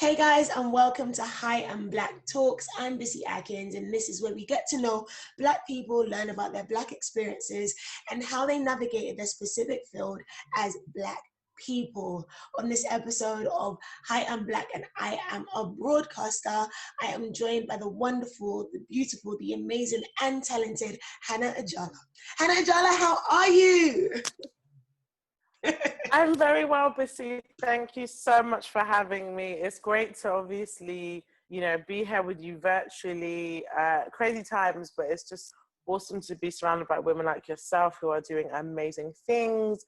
Hey guys, and welcome to Hi and Black Talks. I'm BISI Akins, and this is where we get to know Black people, learn about their Black experiences, and how they navigated their specific field as Black people. On this episode of Hi I'm Black and I am a broadcaster, I am joined by the wonderful, the beautiful, the amazing, and talented Hannah Ajala. Hannah Ajala, how are you? I'm very well, Bissy. Thank you so much for having me. It's great to obviously, be here with you virtually. Crazy times, but it's just awesome to be surrounded by women like yourself who are doing amazing things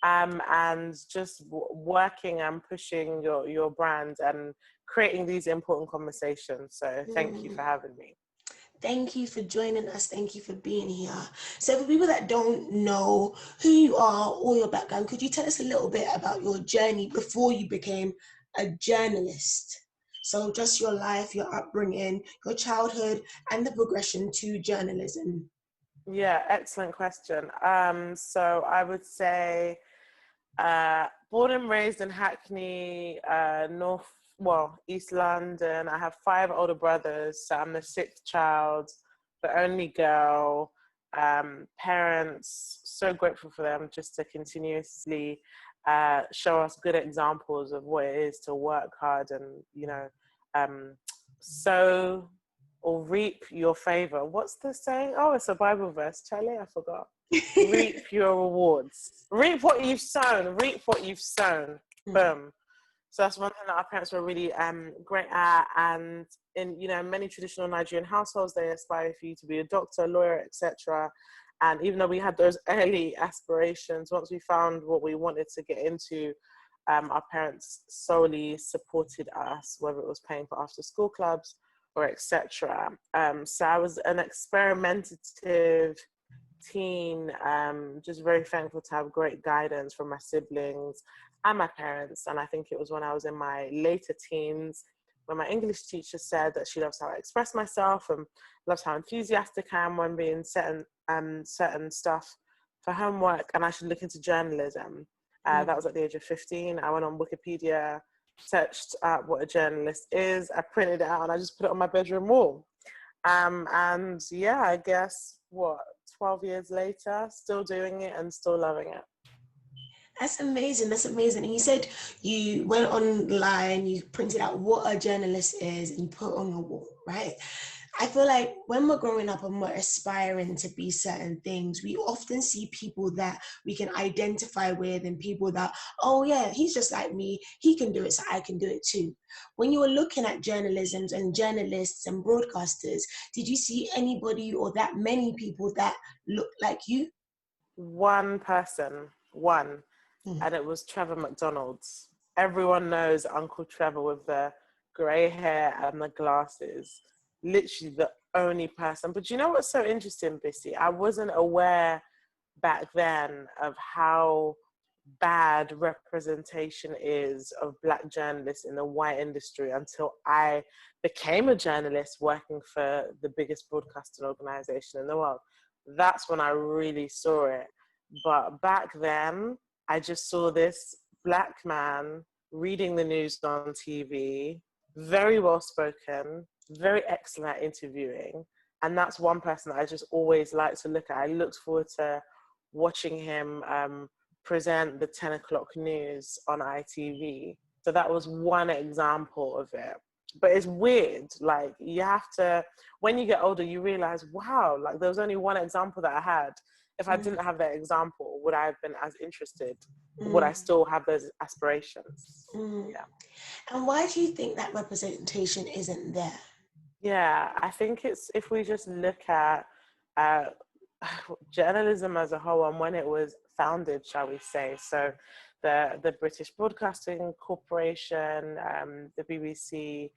and just working and pushing your brand and creating these important conversations. So thank you for having me. Thank you for joining us. Thank you for being here. So for people that don't know who you are or your background, could you tell us a little bit about your journey before you became a journalist? So just your life, your upbringing, your childhood, and the progression to journalism. Yeah, excellent question. So I would say born and raised in Hackney, East London. I have 5 older brothers, so I'm the 6th child, the only girl. Parents, so grateful for them just to continuously show us good examples of what it is to work hard and, sow or reap your favor. What's the saying? Oh, it's a Bible verse. Charlie, I forgot. Reap your rewards. Reap what you've sown. Reap what you've sown. Boom. So that's one thing that our parents were really great at. And in many traditional Nigerian households, they aspire for you to be a doctor, lawyer, etc. And even though we had those early aspirations, once we found what we wanted to get into, our parents solely supported us, whether it was paying for after school clubs or etc. So I was an experimentative teen, just very thankful to have great guidance from my siblings and my parents. And I think it was when I was in my later teens when my English teacher said that she loves how I express myself and loves how enthusiastic I am when being certain stuff for homework, and I should look into journalism. That was at the age of 15. I went on Wikipedia, searched what a journalist is, I printed it out, and I just put it on my bedroom wall. And yeah, I guess 12 years later, still doing it and still loving it. That's amazing. That's amazing. And you said you went online, you printed out what a journalist is, and you put it on your wall, right? I feel like when we're growing up and we're aspiring to be certain things, we often see people that we can identify with and people that, oh yeah, he's just like me, he can do it, so I can do it too. When you were looking at journalism and journalists and broadcasters, did you see anybody or that many people that looked like you? One person, and it was Trevor McDonald's. Everyone knows Uncle Trevor with the grey hair and the glasses. Literally the only person. But you know what's so interesting, Bissy? I wasn't aware back then of how bad representation is of Black journalists in the white industry until I became a journalist working for the biggest broadcasting organization in the world. That's when I really saw it. But back then, I just saw this Black man reading the news on TV, very well spoken, very excellent at interviewing. And that's one person that I just always like to look at. I looked forward to watching him present the 10 o'clock news on ITV. So that was one example of it. But it's weird, like you have to, when you get older, you realize, wow, like there was only one example that I had. If I didn't have that example, would I have been as interested? Would I still have those aspirations? Yeah. And why do you think that representation isn't there? Yeah, I think it's, if we just look at journalism as a whole and when it was founded, shall we say. So the British Broadcasting Corporation, the BBC,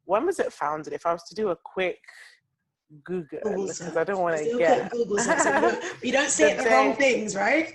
when was it founded? If I was to do a quick Google, because I don't want to get... Google search, so you don't say the wrong things, right?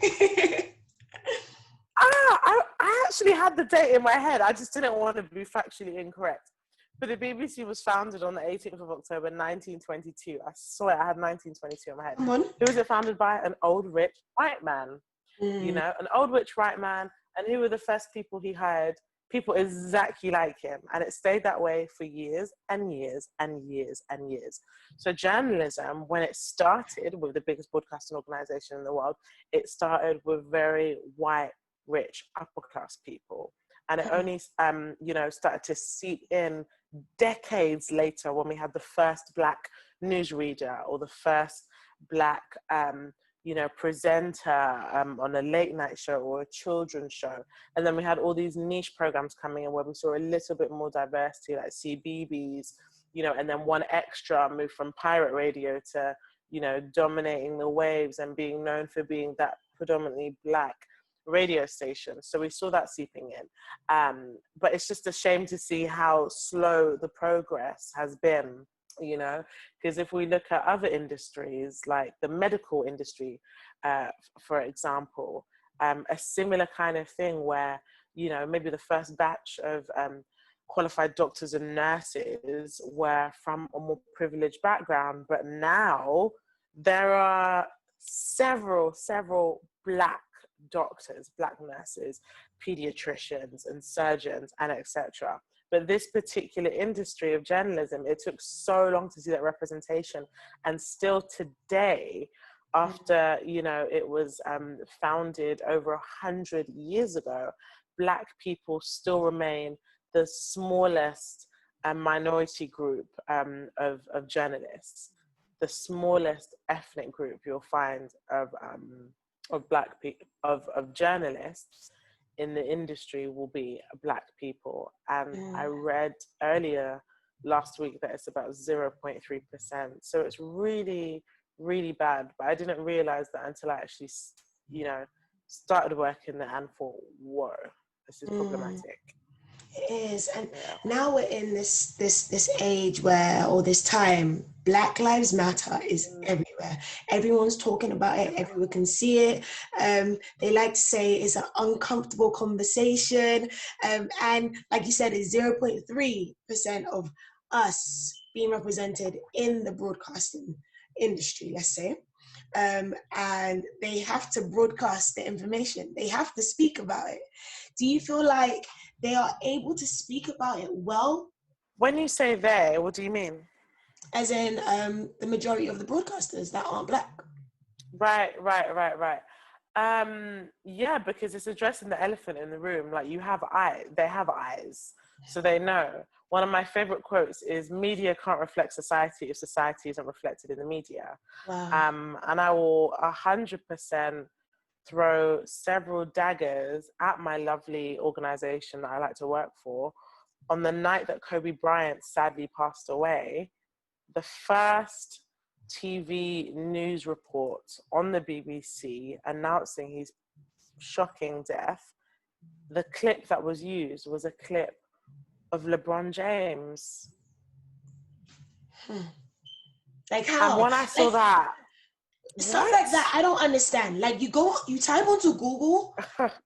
I actually had the date in my head. I just didn't want to be factually incorrect. But the BBC was founded on the 18th of October, 1922. I swear I had 1922 in my head. Come on. Who was it founded by? An old, rich, white man. An old, rich, white man. And who were the first people he hired? people exactly like him. And it stayed that way for years and years and years and years. So journalism, when it started with the biggest broadcasting organization in the world, it started with very white, rich, upper class people. And it only, started to seep in decades later when we had the first Black newsreader or the first Black, presenter on a late night show or a children's show. And then we had all these niche programs coming in where we saw a little bit more diversity, like CBeebies, and then One Extra moved from pirate radio to, dominating the waves and being known for being that predominantly Black radio station. So we saw that seeping in. But it's just a shame to see how slow the progress has been, because if we look at other industries, like the medical industry, for example, a similar kind of thing where, maybe the first batch of qualified doctors and nurses were from a more privileged background, but now there are several Black doctors, Black nurses, pediatricians and surgeons and etc. But this particular industry of journalism, it took so long to see that representation. And still today, after, it was founded over 100 years ago, Black people still remain the smallest minority group of journalists. The smallest ethnic group you'll find of Black people, of journalists in the industry will be Black people. And I read earlier last week that it's about 0.3%. So it's really, really bad. But I didn't realize that until I actually, started working there and thought, whoa, this is problematic. It is. And now we're in this age where, or this time, Black Lives Matter is everywhere. Everyone's talking about it. Everyone can see it. They like to say it's an uncomfortable conversation. And like you said, it's 0.3% of us being represented in the broadcasting industry, let's say. And they have to broadcast the information. They have to speak about it. Do you feel like they are able to speak about it well? When you say they, what do you mean? As in the majority of the broadcasters that aren't Black. Right. Yeah, because it's addressing the elephant in the room. Like, you have eyes, they have eyes, so they know. One of my favorite quotes is, media can't reflect society if society isn't reflected in the media. Wow. And I will 100% throw several daggers at my lovely organization that I like to work for. On the night that Kobe Bryant sadly passed away, the first TV news report on the BBC announcing his shocking death, the clip that was used was a clip of LeBron James. Like how? And when I saw that, stuff like that, I don't understand. Like, you type onto Google,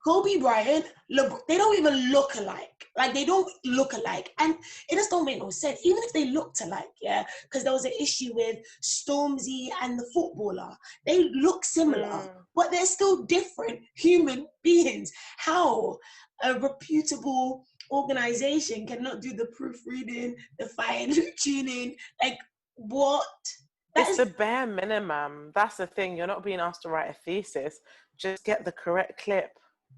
Kobe Bryant, they don't even look alike. Like, they don't look alike. And it just don't make no sense. Even if they looked alike, yeah? Because there was an issue with Stormzy and the footballer. They look similar, but they're still different human beings. How a reputable organization cannot do the proofreading, the fine tuning? Like, what? It's the bare minimum. That's the thing. You're not being asked to write a thesis. Just get the correct clip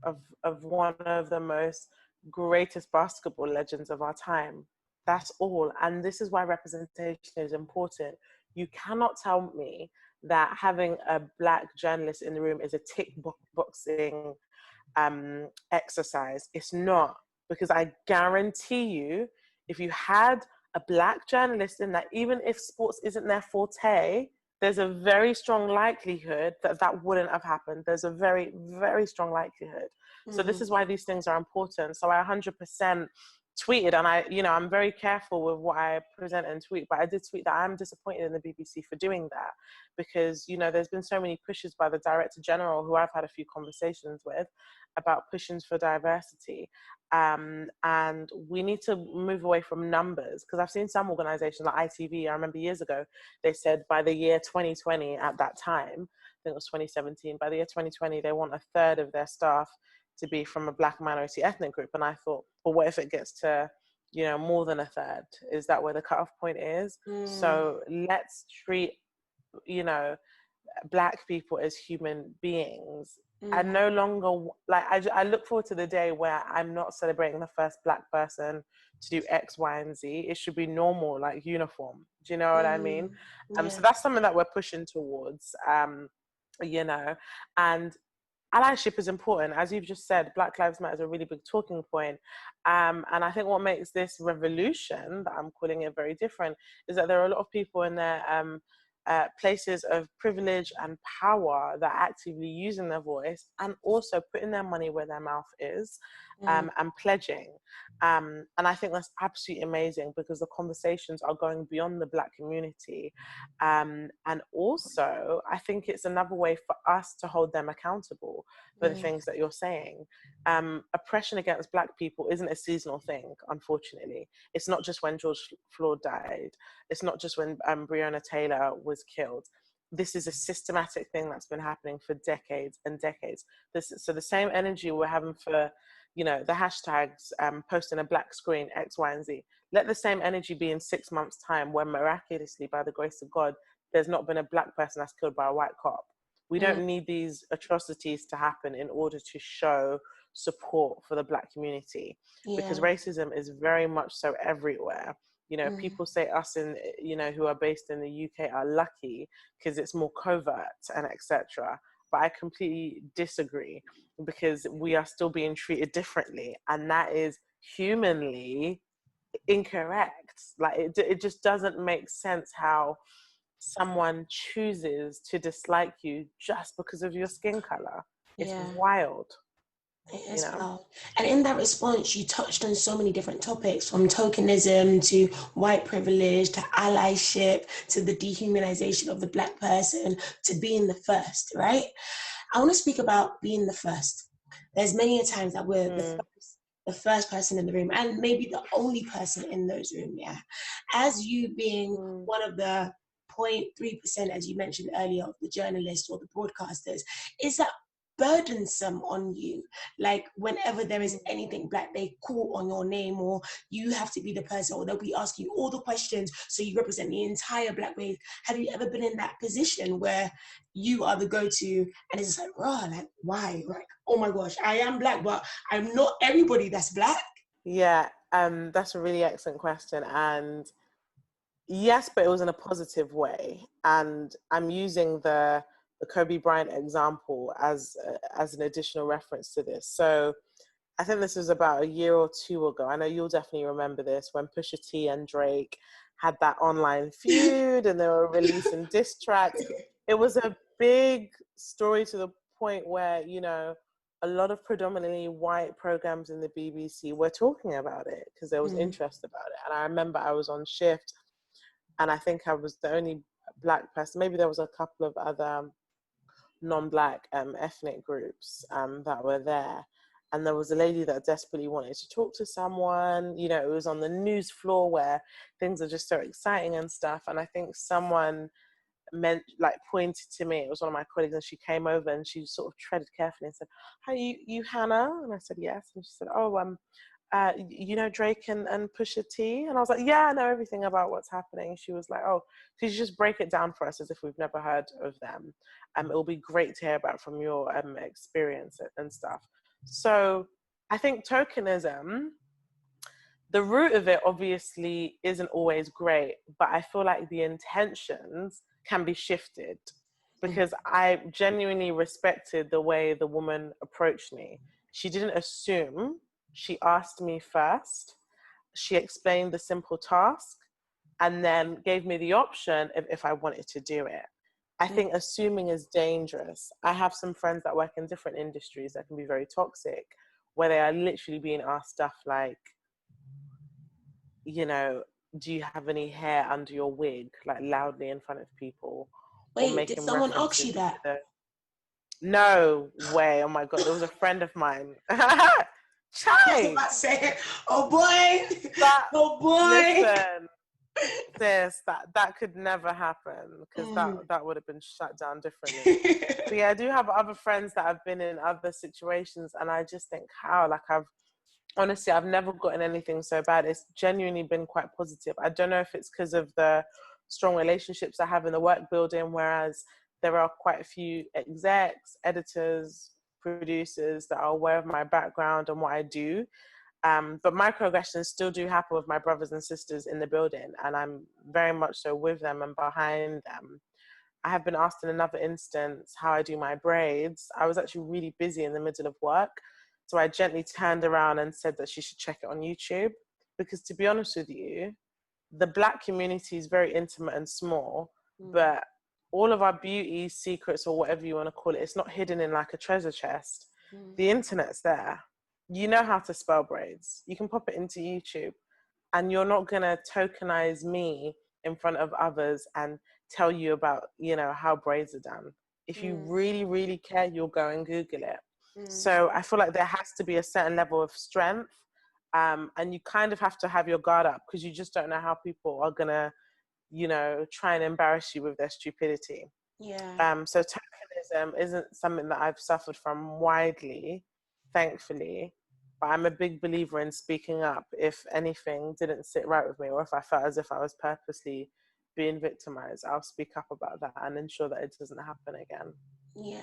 of one of the most greatest basketball legends of our time. That's all. And this is why representation is important. You cannot tell me that having a Black journalist in the room is a tick boxing exercise. It's not. Because I guarantee you, if you had a Black journalist in that, even if sports isn't their forte, there's a very strong likelihood that wouldn't have happened. There's a very, very strong likelihood. So this is why these things are important. So I 100% tweeted, and I'm very careful with what I present and tweet, but I did tweet that I'm disappointed in the BBC for doing that, because, there's been so many pushes by the Director General, who I've had a few conversations with, about pushing for diversity. And we need to move away from numbers, because I've seen some organizations like ITV, I remember years ago, they said by the year 2020, at that time, I think it was 2017, by the year 2020, they want a third of their staff to be from a Black minority ethnic group. And I thought, but what if it gets to, you know, more than a third? Is that where the cutoff point is? So let's treat, you know, Black people as human beings. And no longer, like, I look forward to the day where I'm not celebrating the first Black person to do X, Y, and Z. It should be normal, like uniform. Do you know what I mean? Yeah. So that's something that we're pushing towards, you know, and allyship is important. As you've just said, Black Lives Matter is a really big talking point. And I think what makes this revolution, that I'm calling it, very different, is that there are a lot of people in their places of privilege and power that are actively using their voice and also putting their money where their mouth is, and pledging. And I think that's absolutely amazing, because the conversations are going beyond the Black community. And also, I think it's another way for us to hold them accountable for the things that you're saying. Oppression against Black people isn't a seasonal thing, unfortunately. It's not just when George Floyd died. It's not just when Breonna Taylor was killed. This is a systematic thing that's been happening for decades and decades. So the same energy we're having for, you know, the hashtags, posting a Black screen, X, Y, and Z. Let the same energy be in 6 months' time, when miraculously, by the grace of God, there's not been a Black person that's killed by a white cop. We don't need these atrocities to happen in order to show support for the Black community, because racism is very much so everywhere. You know, people say us in, you know, who are based in the UK are lucky because it's more covert and etc. But I completely disagree, because we are still being treated differently, and that is humanly incorrect. Like it just doesn't make sense how someone chooses to dislike you just because of your skin color. It's wild. It You is know? wild. And in that response, you touched on so many different topics, from tokenism to white privilege to allyship to the dehumanization of the Black person to being the first, right? I want to speak about being the first. There's many a times that we're the first person in the room, and maybe the only person in those rooms, yeah. As you being one of the 0.3%, as you mentioned earlier, of the journalists or the broadcasters, is that burdensome on you? Like, whenever there is anything Black, they call on your name, or you have to be the person, or they'll be asking you all the questions, so you represent the entire Black race. Have you ever been in that position where you are the go-to, and it's just like, raw, like, why? Like, oh my gosh, I am Black, but I'm not everybody that's Black. Yeah, that's a really excellent question. And yes, but it was in a positive way. And I'm using the Kobe Bryant example as an additional reference to this. So I think this was about a year or two ago. I know you'll definitely remember this, when Pusha T and Drake had that online feud and they were releasing diss tracks. It was a big story, to the point where, you know, a lot of predominantly white programs in the BBC were talking about it because there was interest about it. And I remember I was on shift, and I think I was the only Black person. Maybe there was a couple of other non-Black ethnic groups that were there. And there was a lady that desperately wanted to talk to someone. You know, it was on the news floor where things are just so exciting and stuff. And I think someone pointed to me. It was one of my colleagues, and she came over and she sort of treaded carefully and said, "Hi, you Hannah?" And I said, "Yes." And she said, "Oh, you know Drake and Pusha T?" And I was like, "Yeah, I know everything about what's happening." She was like, "Oh, could you just break it down for us as if we've never heard of them? It'll be great to hear about from your experience and stuff." So I think tokenism, the root of it obviously isn't always great, but I feel like the intentions can be shifted, because I genuinely respected the way the woman approached me. She didn't assume. She asked me first. She explained the simple task and then gave me the option if I wanted to do it. I think assuming is dangerous. I have some friends that work in different industries that can be very toxic, where they are literally being asked stuff like, you know, do you have any hair under your wig, like loudly in front of people, or Wait, did making someone ask references you to that? the... No way. Oh my God. There was a friend of mine. I was Chai! about to say, oh boy, That, oh boy. listen. Sis, that could never happen, because that would have been shut down differently. But yeah, I do have other friends that have been in other situations, and I just think how, like, I've never gotten anything so bad. It's genuinely been quite positive. I don't know if it's because of the strong relationships I have in the work building, whereas there are quite a few execs, editors, producers that are aware of my background and what I do. But microaggressions still do happen with my brothers and sisters in the building, and I'm very much so with them and behind them. I have been asked in another instance how I do my braids. I was actually really busy in the middle of work, so I gently turned around and said that she should check it on YouTube. Because to be honest with you, the Black community is very intimate and small, but all of our beauty secrets, or whatever you want to call it, it's not hidden in like a treasure chest. The internet's there. You know how to spell braids. You can pop it into YouTube, and you're not going to tokenize me in front of others and tell you about, how braids are done. If you really, really care, you'll go and Google it. So I feel like there has to be a certain level of strength, and you kind of have to have your guard up, because you just don't know how people are going to, try and embarrass you with their stupidity. Yeah. So tokenism isn't something that I've suffered from widely, thankfully, but I'm a big believer in speaking up if anything didn't sit right with me, or if I felt as if I was purposely being victimized. I'll speak up about that and ensure that it doesn't happen again. Yeah,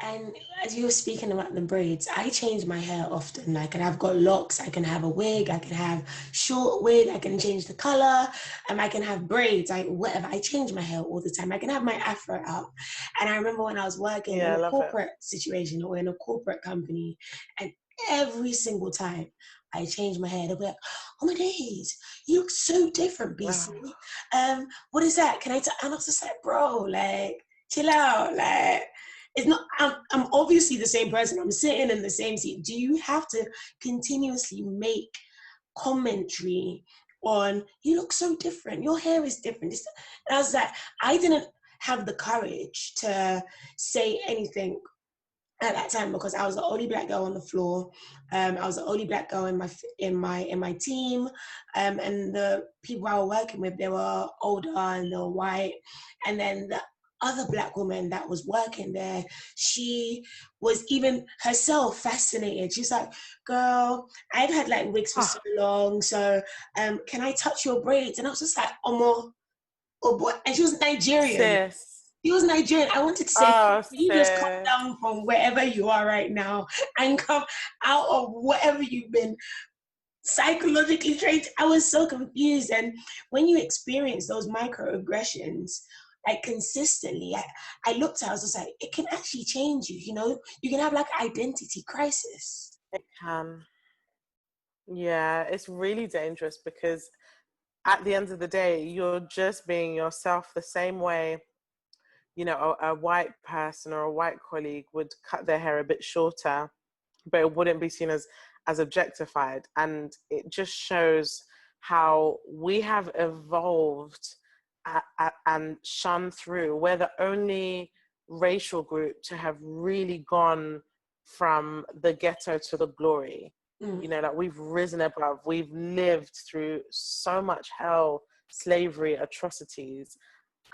and as you were speaking about the braids, I change my hair often. Like, and I've got locks. I can have a wig. I can have short wig. I can change the color. I can have braids. Whatever. I change my hair all the time. I can have my afro out. And I remember when I was working Yeah, in I a love it. corporate situation or in a corporate company, and every single time I change my hair, they'll be like, "Oh my days, you look so different, BC. What is that? Can I?" And I was just like, "Bro, like, chill out, like." It's not, I'm obviously the same person. I'm sitting in the same seat. Do you have to continuously make commentary on, you look so different, your hair is different? And I was like, I didn't have the courage to say anything at that time, because I was the only Black girl on the floor. I was the only Black girl in my team, and the people I was working with, they were older and they were white. And then the other Black woman that was working there, she was even herself fascinated. She's like, "Girl, I've had like wigs for so long, so can I touch your braids?" And I was just like, "Oh boy!" And she was Nigerian. Sis. He was Nigerian. I wanted to say, Oh, you just come sis. down from wherever you are right now and come out of whatever you've been psychologically trained. I was so confused. And when you experience those microaggressions, like consistently, I looked at it, I was just like, it can actually change you, you can have like identity crisis. It can. Yeah, it's really dangerous, because at the end of the day, you're just being yourself, the same way, a white person or a white colleague would cut their hair a bit shorter, but it wouldn't be seen as objectified. And it just shows how we have evolved and shone through. We're the only racial group to have really gone from the ghetto to the glory. That we've risen above. We've lived through so much hell, slavery, atrocities.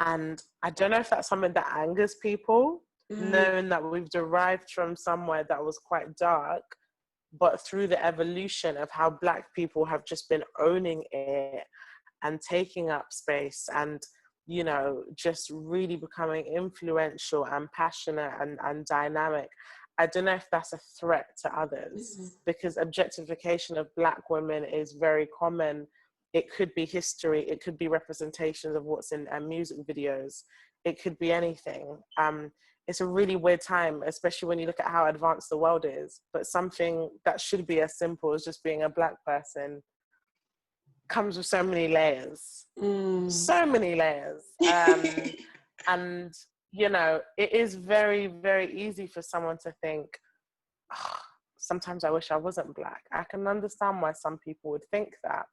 And I don't know if that's something that angers people, knowing that we've derived from somewhere that was quite dark, but through the evolution of how Black people have just been owning it and taking up space and, just really becoming influential and passionate and dynamic. I don't know if that's a threat to others, because objectification of Black women is very common. It could be history, it could be representations of what's in music videos, it could be anything. It's a really weird time, especially when you look at how advanced the world is. But something that should be as simple as just being a Black person comes with so many layers. So many layers. And, it is very, very easy for someone to think, oh, sometimes I wish I wasn't Black. I can understand why some people would think that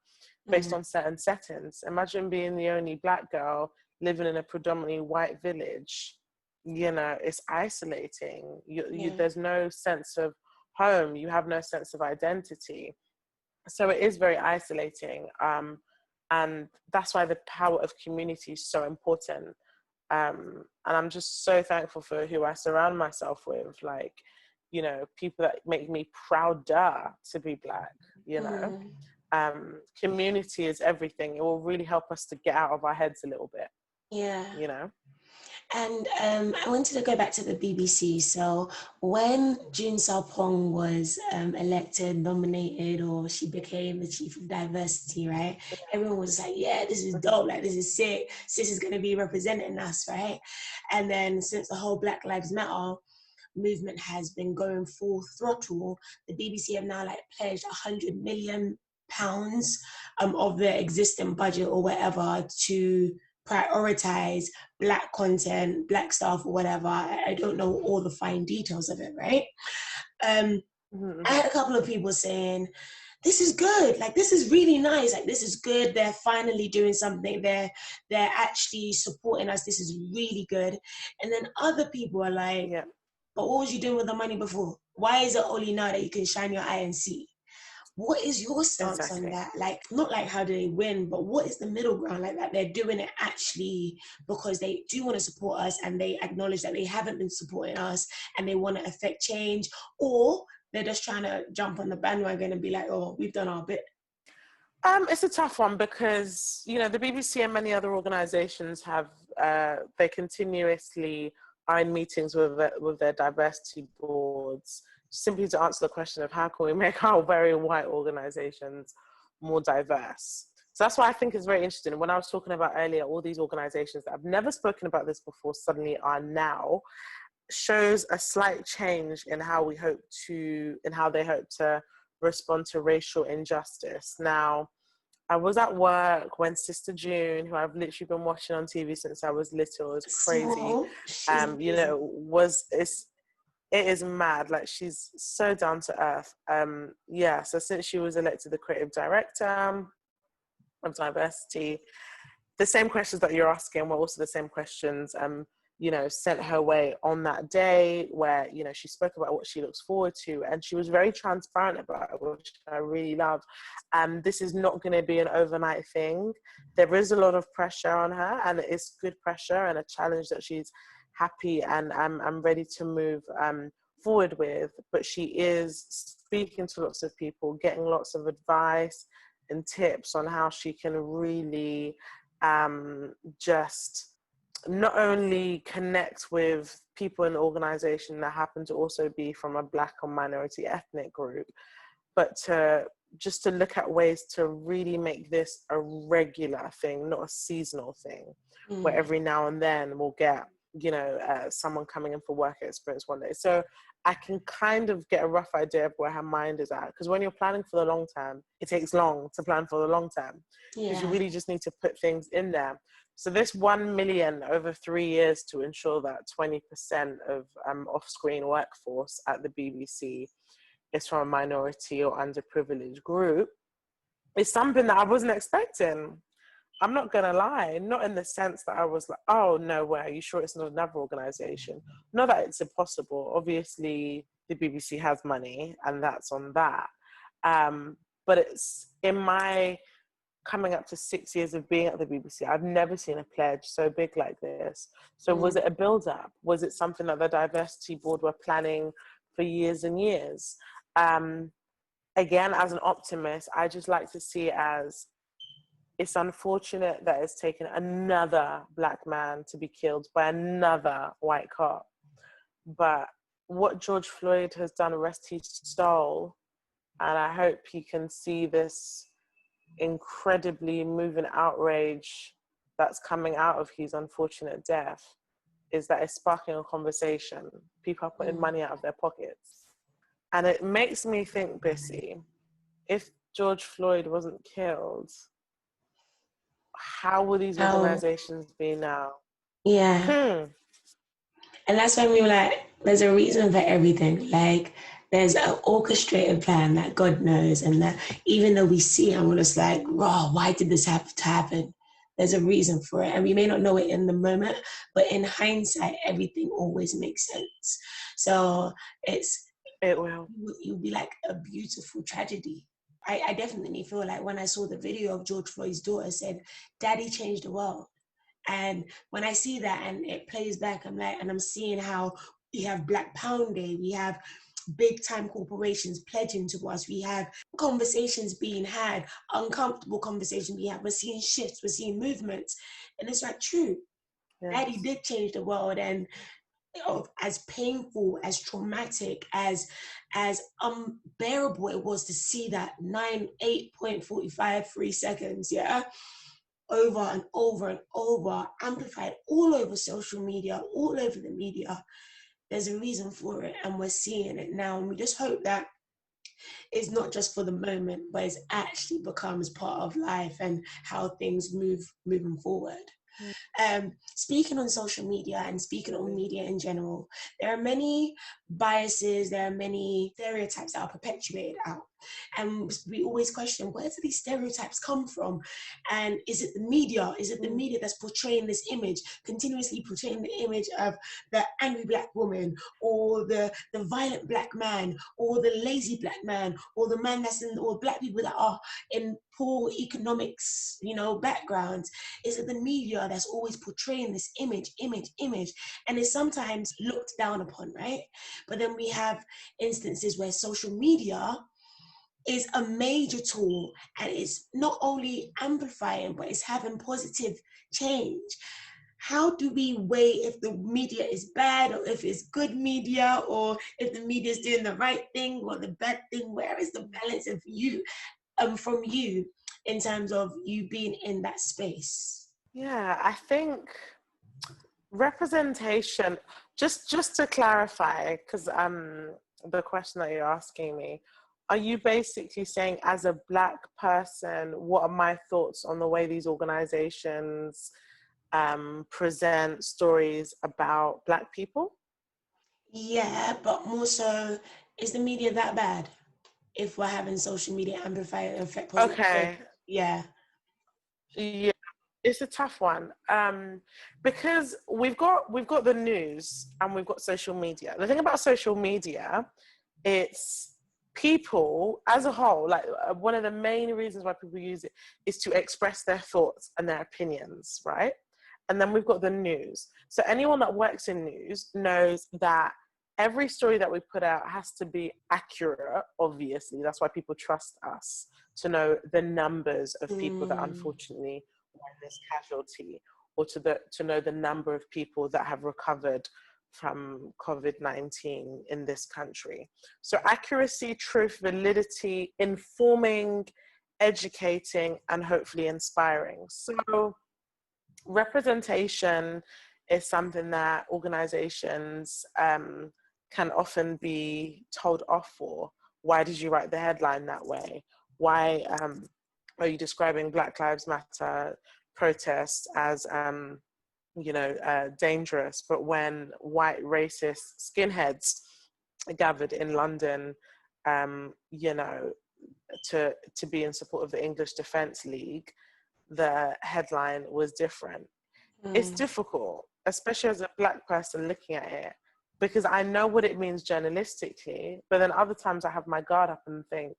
based on certain settings. Imagine being the only Black girl living in a predominantly white village. It's isolating. There's no sense of home. You have no sense of identity. So it is very isolating. And that's why the power of community is so important. And I'm just so thankful for who I surround myself with, like, you know, people that make me prouder to be Black, you know. Community is everything. It will really help us to get out of our heads a little bit, Yeah. you know. And I wanted to go back to the BBC. So when June Sarpong was elected, nominated, or she became the chief of diversity, right? Everyone was like, yeah, this is dope. Like, this is sick. Sis is going to be representing us, right? And then since the whole Black Lives Matter movement has been going full throttle, the BBC have now like pledged £100 million of their existing budget or whatever to prioritize Black content, Black stuff, or whatever. I don't know all the fine details of it, right? I had a couple of people saying, this is good, like this is really nice, like this is good, they're finally doing something, they're actually supporting us, this is really good. And then other people are like, but what was you doing with the money before? Why is it only now that you can shine your eye and see? What is your stance on that? Like, not like how do they win, but what is the middle ground? Like that they're doing it actually because they do want to support us and they acknowledge that they haven't been supporting us and they want to affect change, or they're just trying to jump on the bandwagon and be like, oh, we've done our bit. It's a tough one because, you know, the BBC and many other organisations have, they continuously are in meetings with their diversity boards, simply to answer the question of how can we make our very white organisations more diverse. So that's why I think it's very interesting. When I was talking about earlier, all these organisations that I've never spoken about this before suddenly are now, shows a slight change in how they hope to respond to racial injustice. Now, I was at work when Sister June, who I've literally been watching on TV since I was little, is crazy. You know, it is mad. Like, she's so down to earth. Yeah. So since she was elected the creative director of diversity, the same questions that you're asking were also the same questions, you know, sent her way on that day, where, you know, she spoke about what she looks forward to, and she was very transparent about it, which I really love. This is not going to be an overnight thing. There is a lot of pressure on her, and it's good pressure and a challenge that she's happy and I'm ready to move forward with. But she is speaking to lots of people, getting lots of advice and tips on how she can really just not only connect with people in the organization that happen to also be from a Black or minority ethnic group, but to look at ways to really make this a regular thing, not a seasonal thing, where every now and then we'll get, you know, someone coming in for work experience one day. So I can kind of get a rough idea of where her mind is at, because when you're planning for the long term, it takes long to plan for the long term, because you really just need to put things in there. So this 1 million over 3 years to ensure that 20% of off-screen workforce at the BBC is from a minority or underprivileged group is something that I wasn't expecting. I'm not gonna lie, not in the sense that I was like, oh, no way, are you sure it's not another organization? Not that it's impossible. Obviously, the BBC has money and that's on that. But it's, in my coming up to 6 years of being at the BBC, I've never seen a pledge so big like this. So was it a build-up? Was it something that the diversity board were planning for years and years? Again, as an optimist, I just like to see it as, it's unfortunate that it's taken another Black man to be killed by another white cop. But what George Floyd has done, rest his soul, and I hope he can see this incredibly moving outrage that's coming out of his unfortunate death, is that it's sparking a conversation. People are putting money out of their pockets. And it makes me think, BISI, if George Floyd wasn't killed, how will these organizations be now? And that's when we were like, there's a reason for everything. Like, there's an orchestrated plan that God knows, and that even though we see it and we're just like, oh, why did this have to happen? There's a reason for it. And we may not know it in the moment, but in hindsight, everything always makes sense. So it will be like a beautiful tragedy. I definitely feel like when I saw the video of George Floyd's daughter said, "Daddy changed the world." And when I see that and it plays back, I'm like, and I'm seeing how we have Black Pound Day, we have big time corporations pledging to us, we have conversations being had, uncomfortable conversations being had, we're seeing shifts, we're seeing movements. And it's like, true, Daddy Yes. did change the world. And as painful, as traumatic, as unbearable it was to see that 8.45 3 seconds, yeah, over and over and over, amplified all over social media, all over the media. There's a reason for it, and we're seeing it now. And we just hope that it's not just for the moment, but it actually becomes part of life and how things moving forward. Speaking on social media and speaking on media in general, there are many biases, there are many stereotypes that are perpetuated out. And we always question, where do these stereotypes come from? And is it the media? Is it the media that's portraying this image, continuously portraying the image of the angry Black woman, or the violent Black man, or the lazy Black man, or the man that's in, or Black people that are in poor economics, backgrounds? Is it the media that's always portraying this image, and is sometimes looked down upon, right? But then we have instances where social media is a major tool, and it's not only amplifying, but it's having positive change. How do we weigh if the media is bad, or if it's good media, or if the media is doing the right thing or the bad thing? Where is the balance of you, from you, in terms of you being in that space? Yeah, I think representation, just to clarify, because the question that you're asking me, are you basically saying, as a Black person, what are my thoughts on the way these organizations present stories about Black people? Yeah, but more so, is the media that bad if we're having social media amplify and affect positive change? Okay. Yeah. Yeah, it's a tough one, because we've got the news and we've got social media. The thing about social media, it's people as a whole. Like, one of the main reasons why people use it is to express their thoughts and their opinions, right? And then we've got the news. So anyone that works in news knows that every story that we put out has to be accurate. Obviously, that's why people trust us to know the numbers of people that unfortunately were in this casualty, or to know the number of people that have recovered from COVID-19 in this country. So accuracy, truth, validity, informing, educating, and hopefully inspiring. So representation is something that organizations can often be told off for. Why did you write the headline that way? Why are you describing Black Lives Matter protests as dangerous, but when white racist skinheads gathered in London, to be in support of the English Defence League, the headline was different. It's difficult, especially as a Black person looking at it, because I know what it means journalistically, but then other times I have my guard up and think,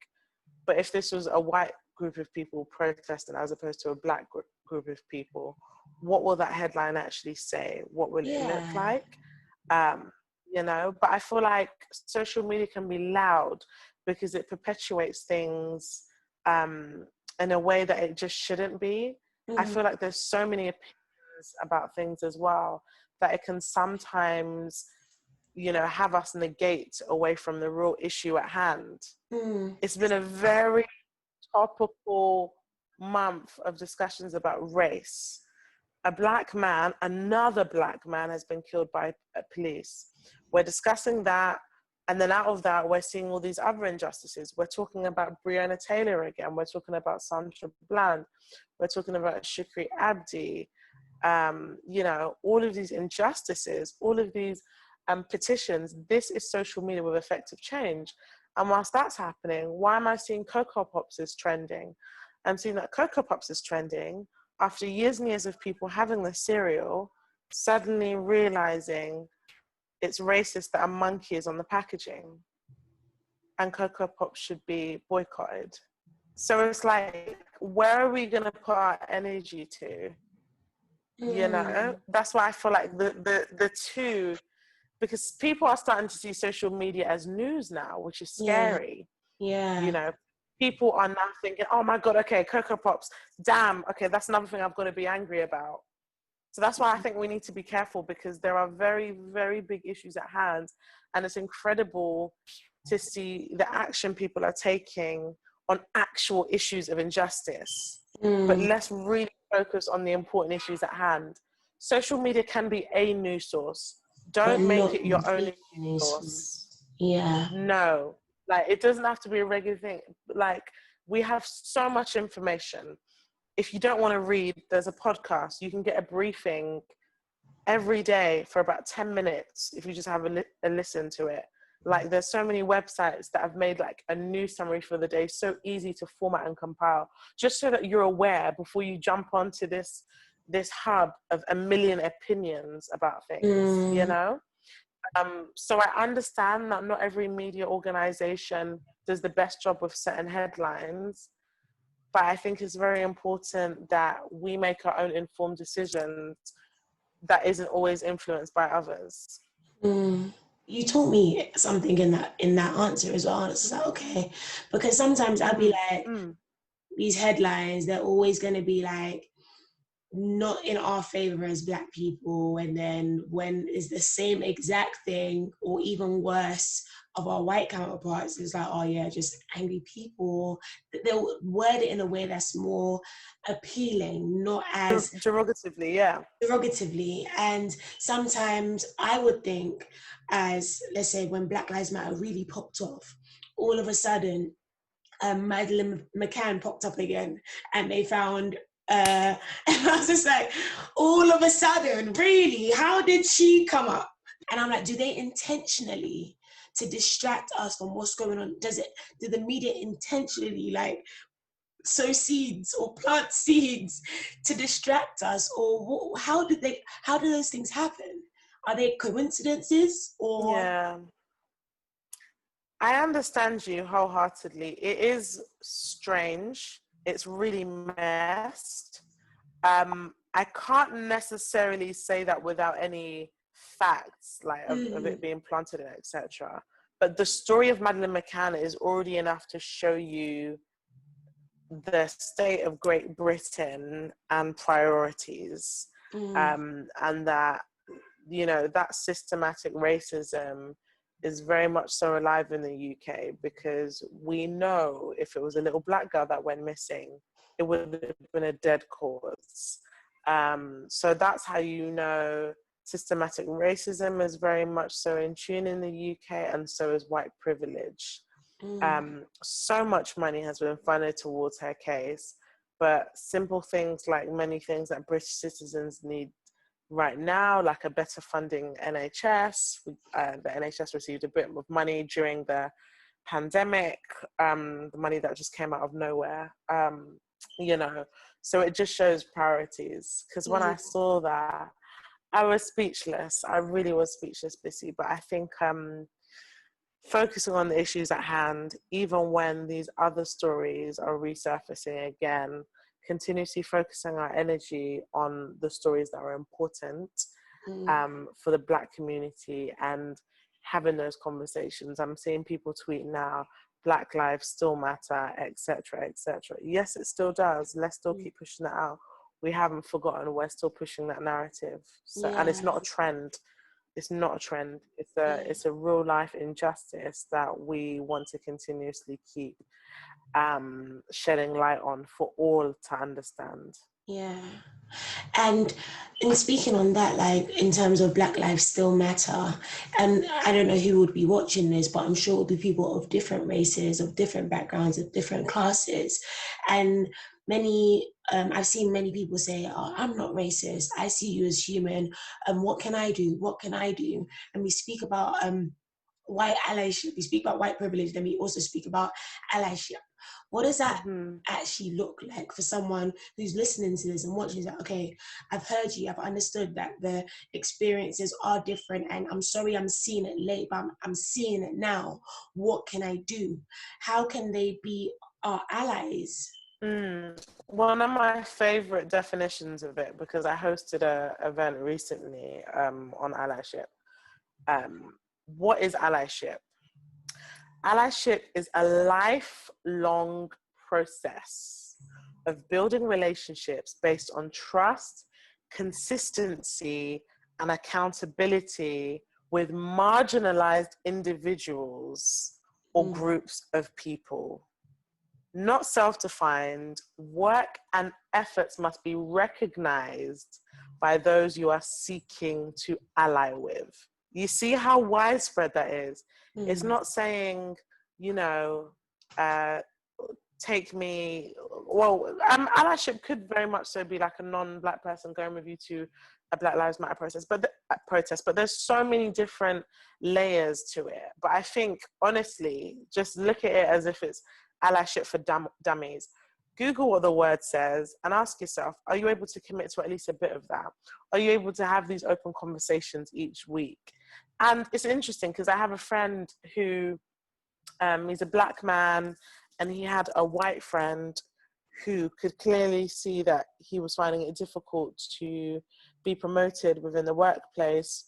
but if this was a white group of people protesting as opposed to a Black group of people, what will that headline actually say? What will it look like? But I feel like social media can be loud because it perpetuates things in a way that it just shouldn't be. I feel like there's so many opinions about things as well that it can sometimes, have us negate away from the real issue at hand. It's been a very topical month of discussions about race. A Black man, another Black man, has been killed by police. We're discussing that, and then out of that, we're seeing all these other injustices. We're talking about Breonna Taylor again. We're talking about Sandra Bland. We're talking about Shukri Abdi. All of these injustices, all of these petitions. This is social media with effective change. And whilst that's happening, why am I seeing Cocoa Pops is trending? I'm seeing that Cocoa Pops is trending after years and years of people having the cereal, suddenly realizing it's racist that a monkey is on the packaging and Cocoa Pops should be boycotted. So it's like, where are we going to put our energy to? You know, that's why I feel like the two, because people are starting to see social media as news now, which is Yeah. scary. You Yeah. know, people are now thinking, oh my God, okay, Cocoa Pops, damn, okay, that's another thing I've got to be angry about. So that's why I think we need to be careful, because there are very, very big issues at hand. And it's incredible to see the action people are taking on actual issues of injustice. But let's really focus on the important issues at hand. Social media can be a news source. But Don't make not it your only completely news source. Yeah. No, like it doesn't have to be a regular thing. Like, we have so much information. If you don't want to read, there's a podcast. You can get a briefing every day for about 10 minutes if you just have a listen to it. Like, there's so many websites that have made like a news summary for the day so easy to format and compile, just so that you're aware before you jump onto this hub of a million opinions about things, you know? So I understand that not every media organization does the best job with certain headlines, but I think it's very important that we make our own informed decisions that isn't always influenced by others. You taught me something in that answer as well. And it's just like, okay, because sometimes I'll be like, Mm. these headlines, they're always going to be like, not in our favor as Black people, and then when it's the same exact thing or even worse of our white counterparts, it's like, oh yeah, just angry people. They'll word it in a way that's more appealing, not as Derogatively, yeah. derogatively. And sometimes I would think, as let's say when Black Lives Matter really popped off, all of a sudden Madeleine McCann popped up again, and they found and I was just like, all of a sudden, really, how did she come up? And I'm like, do they intentionally, to distract us from what's going on? Do the media intentionally like sow seeds or plant seeds to distract us, or how do those things happen? Are they coincidences, or Yeah. I understand you wholeheartedly. It is strange. It's really messed. I can't necessarily say that without any facts, like of it being planted in, etc. But the story of Madeleine McCann is already enough to show you the state of Great Britain and priorities, and that, you know, that systematic racism is very much so alive in the UK, because we know if it was a little Black girl that went missing, it would have been a dead cause. So that's how you know systematic racism is very much so in tune in the UK, and so is white privilege. So much money has been funded towards her case, but simple things like many things that British citizens need right now, like a better funding NHS. The NHS received a bit of money during the pandemic, the money that just came out of nowhere, you know, so it just shows priorities. Because when I saw that, I was speechless. I really was speechless, BISI. But I think focusing on the issues at hand, even when these other stories are resurfacing again, continuously focusing our energy on the stories that are important for the Black community, and having those conversations. I'm seeing people tweet now, Black lives still matter, etc., etc. Yes, it still does. Let's still keep pushing that out. We haven't forgotten. We're still pushing that narrative. So, and it's not a trend. It's not a trend. It's a real life injustice that we want to continuously keep shedding light on for all to understand. Yeah. And in speaking on that, like in terms of Black Lives Still Matter, and I don't know who would be watching this, but I'm sure it would be people of different races, of different backgrounds, of different classes. And I've seen many people say, oh, I'm not racist. I see you as human. What can I do? What can I do? And we speak about white allyship. We speak about white privilege. Then we also speak about allyship. What does that actually look like for someone who's listening to this and watching? That, okay, I've heard you, I've understood that the experiences are different, and I'm sorry I'm seeing it late, but I'm seeing it now. What can I do? How can they be are allies? One of my favorite definitions of it, because I hosted an event recently on allyship. What is allyship? Allyship is a lifelong process of building relationships based on trust, consistency, and accountability with marginalized individuals or groups of people. Not self-defined, work and efforts must be recognized by those you are seeking to ally with. You see how widespread that is? It's not saying, you know, take me, well, allyship could very much so be like a non-Black person going with you to a Black Lives Matter protest, but there's so many different layers to it. But I think, honestly, just look at it as if it's allyship for dummies. Google what the word says and ask yourself, are you able to commit to at least a bit of that? Are you able to have these open conversations each week? And it's interesting because I have a friend who, he's a Black man, and he had a white friend who could clearly see that he was finding it difficult to be promoted within the workplace.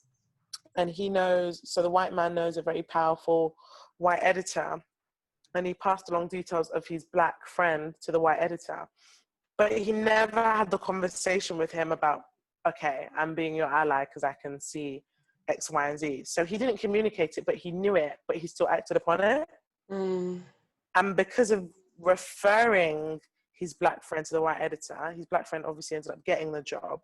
And he knows, so the white man knows a very powerful white editor, and he passed along details of his Black friend to the white editor. But he never had the conversation with him about, okay, I'm being your ally because I can see X, Y, and Z. So he didn't communicate it, but he knew it, but he still acted upon it. And because of referring his Black friend to the white editor, his Black friend obviously ended up getting the job,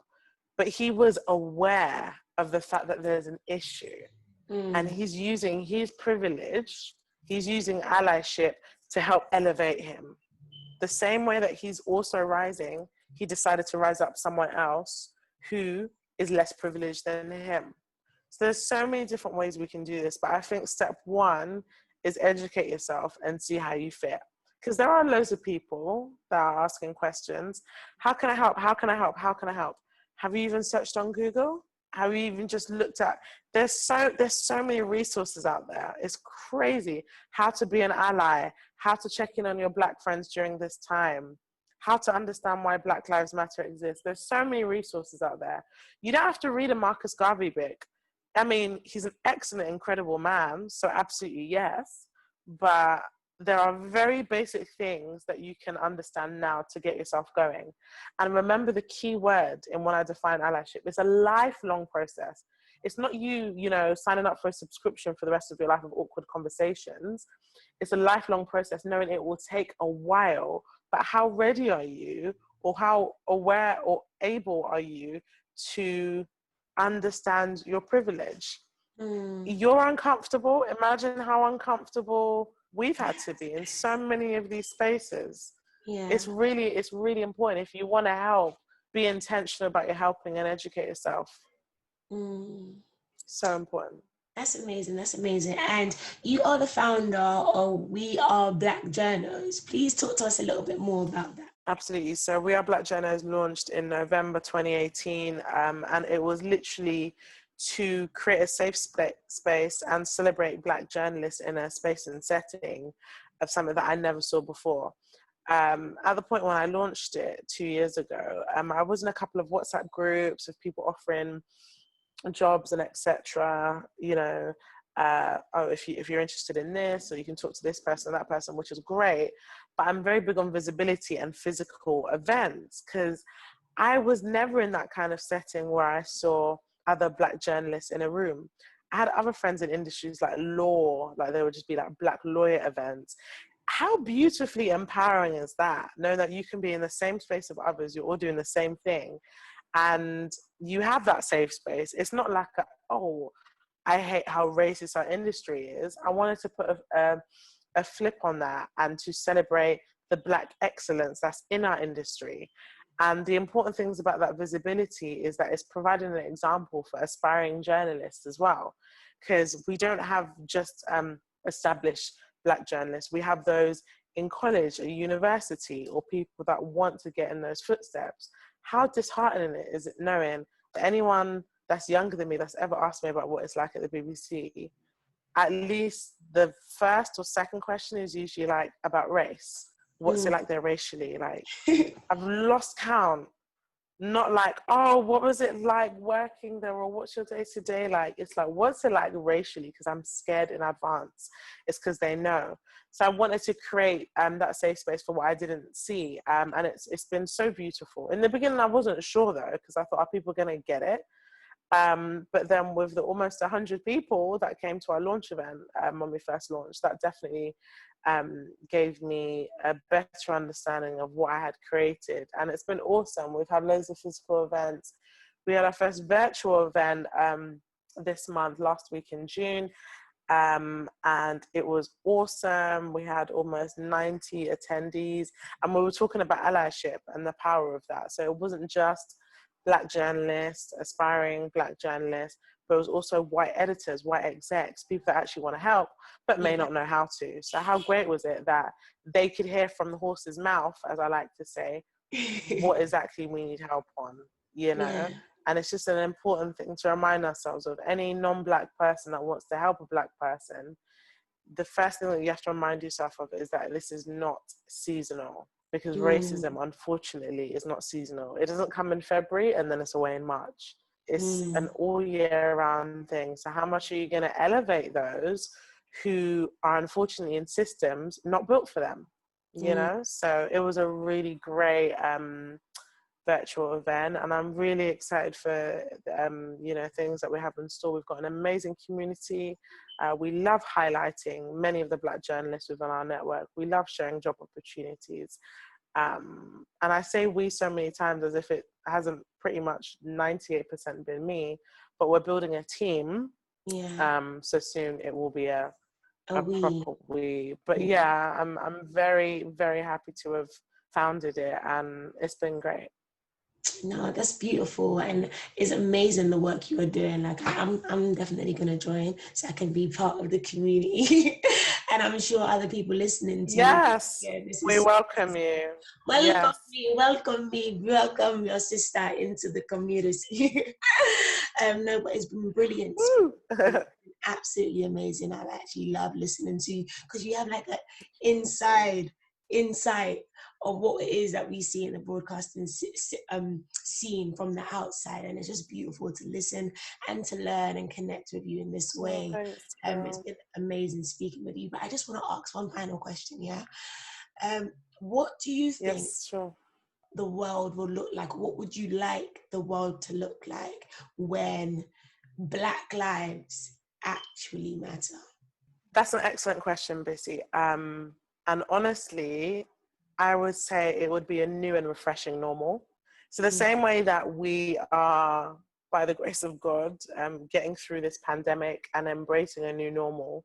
but he was aware of the fact that there's an issue. And he's using his privilege, he's using allyship to help elevate him. The same way that he's also rising, he decided to rise up someone else who is less privileged than him. So there's so many different ways we can do this, but I think step one is educate yourself and see how you fit. Because there are loads of people that are asking questions. How can I help? How can I help? How can I help? Have you even searched on Google? Have you even just looked at, there's so many resources out there. It's crazy. How to be an ally, how to check in on your Black friends during this time, how to understand why Black Lives Matter exists. There's so many resources out there. You don't have to read a Marcus Garvey book. I mean, he's an excellent, incredible man, so absolutely yes. But there are very basic things that you can understand now to get yourself going. And remember the key word in when I define allyship, it's a lifelong process. It's not you signing up for a subscription for the rest of your life of awkward conversations. It's a lifelong process, knowing it will take a while, but how ready are you, or how aware or able are you to understand your privilege? You're uncomfortable. Imagine how uncomfortable we've had to be in so many of these spaces. It's really important. If you want to help, be intentional about your helping and educate yourself. So important. That's amazing. That's amazing. And you are the founder of We Are Black Journos. Please talk to us a little bit more about that. Absolutely. So We Are Black Journos launched in November 2018, and it was literally to create a safe space and celebrate Black journalists in a space and setting of something that I never saw before. At the point when I launched it 2 years ago, I was in a couple of WhatsApp groups of people offering jobs and etc. If you're interested in this, or you can talk to this person, that person, which is great. But I'm very big on visibility and physical events, because I was never in that kind of setting where I saw other Black journalists in a room. I had other friends in industries like law, like there would just be like Black lawyer events. How beautifully empowering is that? Knowing that you can be in the same space of others, you're all doing the same thing, and you have that safe space. It's not like, I hate how racist our industry is. I wanted to put a flip on that and to celebrate the Black excellence that's in our industry. And the important things about that visibility is that it's providing an example for aspiring journalists as well. Because we don't have just established Black journalists. We have those in college or university, or people that want to get in those footsteps. How disheartening is it knowing that anyone that's younger than me that's ever asked me about what it's like at the BBC, at least the first or second question is usually like about race. What's it like there racially? Like, I've lost count. Not like, oh, what was it like working there, or what's your day to day like? It's like, what's it like racially? Because I'm scared in advance. It's because they know. So I wanted to create that safe space for what I didn't see, and it's been so beautiful. In the beginning, I wasn't sure though, because I thought, are people gonna get it? But then with the almost 100 people that came to our launch event when we first launched, that definitely gave me a better understanding of what I had created. And it's been awesome. We've had loads of physical events. We had our first virtual event this month, last week in June. And it was awesome. We had almost 90 attendees, and we were talking about allyship and the power of that. So it wasn't just Black journalists, aspiring Black journalists, but it was also white editors, white execs, people that actually want to help, but may not know how to. So how great was it that they could hear from the horse's mouth, as I like to say, what exactly we need help on, you know? Yeah. And it's just an important thing to remind ourselves of. Any non-Black person that wants to help a Black person, the first thing that you have to remind yourself of is that this is not seasonal, because racism, unfortunately, is not seasonal. It doesn't come in February and then it's away in March. It's an all year round thing. So how much are you going to elevate those who are unfortunately in systems not built for them, you know? So it was a really great virtual event, and I'm really excited for you know, things that we have in store. We've got an amazing community. We love highlighting many of the Black journalists within our network. We love sharing job opportunities, and I say we so many times as if it hasn't pretty much 98% been me, but we're building a team. So soon it will be a proper we. But yeah, I'm very, very happy to have founded it, and it's been great. No, that's beautiful, and it's amazing the work you are doing. Like, I'm definitely gonna join so I can be part of the community, and I'm sure other people listening to you. Yes, Yeah, this we is welcome you. welcome Yes. me, welcome your sister into the community. No, but it's been brilliant. Absolutely amazing. I actually love listening to you because you have like an insight of what it is that we see in the broadcasting scene from the outside, and it's just beautiful to listen and to learn and connect with you in this way. Thanks, It's been amazing speaking with you, but I just want to ask one final question. What do you think yes, sure. the world will look like? What would you like the world to look like when Black lives actually matter? That's an excellent question, BISI. And honestly, I would say it would be a new and refreshing normal. So the same way that we are, by the grace of God, getting through this pandemic and embracing a new normal,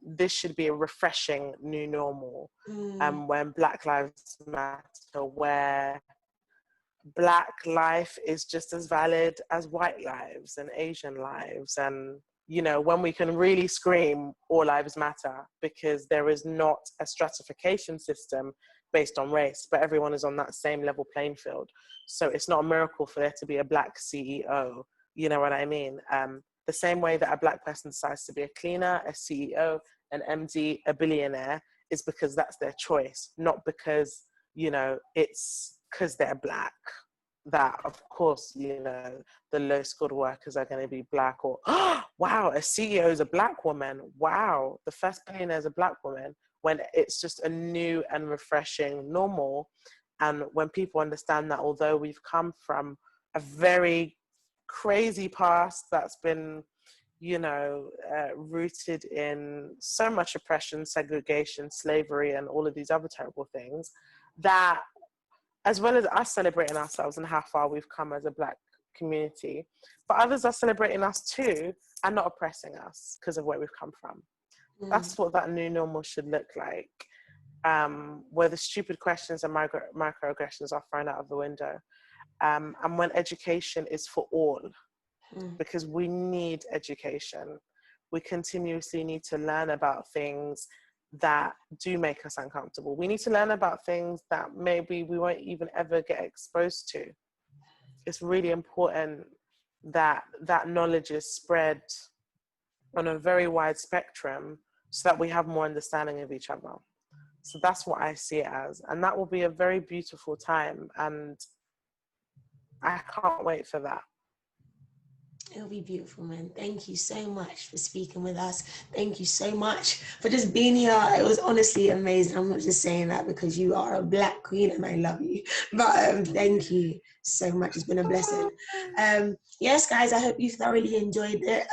this should be a refreshing new normal, when Black Lives Matter, where Black life is just as valid as white lives and Asian lives. And, you know, when we can really scream all lives matter, because there is not a stratification system based on race, but everyone is on that same level playing field. So it's not a miracle for there to be a Black CEO, you know what I mean? The same way that a Black person decides to be a cleaner, a CEO, an MD, a billionaire, is because that's their choice, not because, you know, it's because they're Black. That, of course, you know, the low skilled workers are going to be Black, or, oh, wow, a CEO is a Black woman. Wow, the first billionaire is a Black woman, when it's just a new and refreshing normal. And when people understand that although we've come from a very crazy past that's been, you know, rooted in so much oppression, segregation, slavery, and all of these other terrible things, that as well as us celebrating ourselves and how far we've come as a Black community, but others are celebrating us too and not oppressing us because of where we've come from. That's what that new normal should look like, where the stupid questions and microaggressions are thrown out of the window, and when education is for all, because we need education. We continuously need to learn about things that do make us uncomfortable. We need to learn about things that maybe we won't even ever get exposed to. It's really important that that knowledge is spread on a very wide spectrum so that we have more understanding of each other. So that's what I see it as. And that will be a very beautiful time. And I can't wait for that. It'll be beautiful, man. Thank you so much for speaking with us. Thank you so much for just being here. It was honestly amazing. I'm not just saying that because you are a Black queen and I love you. But thank you so much. It's been a blessing. Yes, guys, I hope you thoroughly enjoyed it.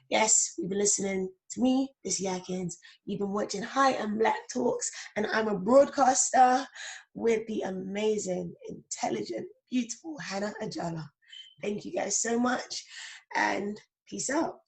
Yes, we've been listening to me, BISI Akins. You've been watching High and Black Talks, and I'm a broadcaster with the amazing, intelligent, beautiful Hannah Ajala. Thank you guys so much, and peace out.